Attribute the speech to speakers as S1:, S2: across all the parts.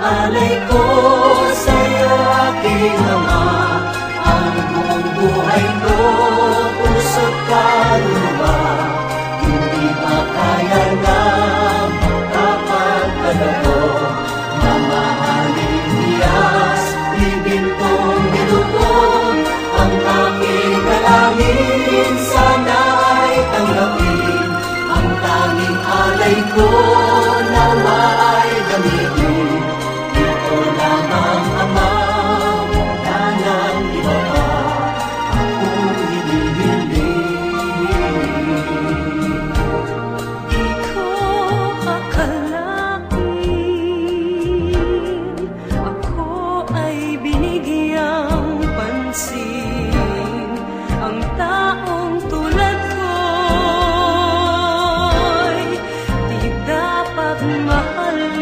S1: alay ko sa'yo, aking Ama. Ang buong buhay ko, puso't kaluluwa, hindi makaya na makapagpalago. Mamahaling Diyas, ibintong nilubog, ang aking dalangin sana'y tanggapin. Ang tanging alay ko nawa ay gamitin. Ito lamang, Ama, wala nang iba pa akong hinihiling.
S2: Di ko akalain ako ay binigyang pansin. Ang taong tulad ko'y di dapat mahalin.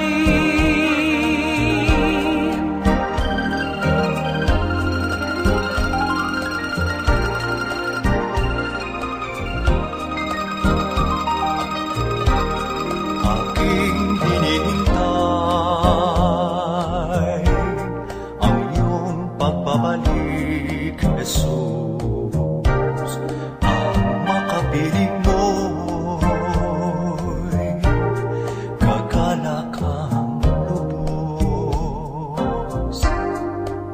S3: Aking hinihintay ang iyong pagbabalik, Jesus. Ang makapiling mo'y kagalak ang lubos.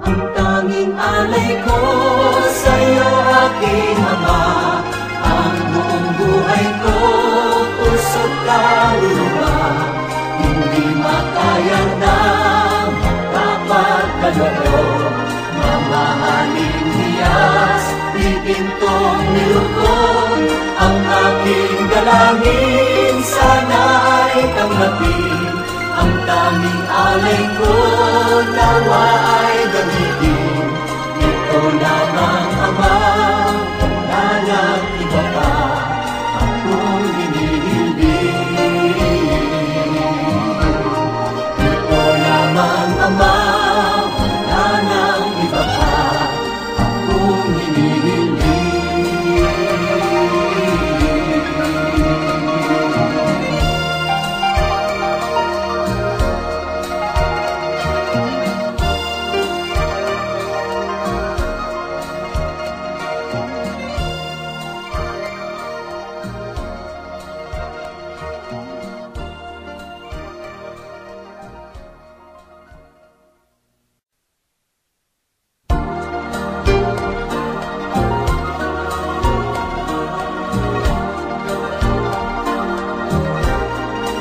S1: Ang tanging alay ko sa'yo, aking Ama. Ang buong buhay ko, puso't kaluluwa, hindi makaya na makapagkaloob. Mamahaling Diyas, ibintong nilubog, ang aking dalangin sana'y tanggapin. Ang tanging alay ko nawa ay gamitin. Ito lamang, Ama, wala nang iba pa akong hinihiling. Ito lamang, Ama, wala nang iba pa akong hinihiling.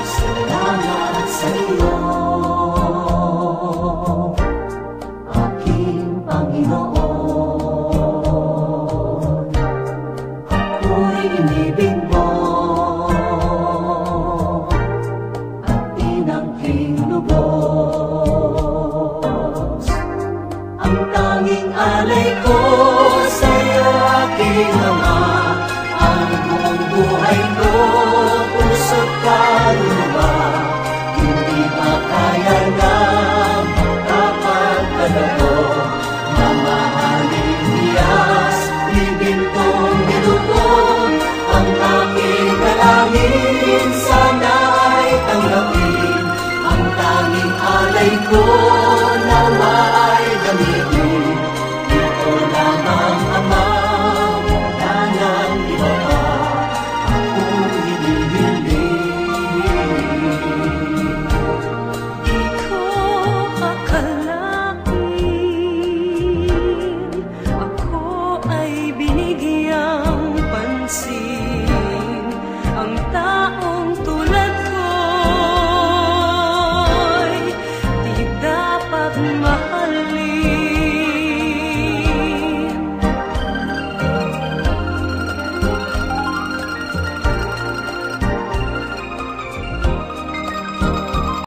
S1: Salamat sa iyo, aking Panginoon. Ako'y inibig mo at tinangking lubos. Ang tanging alay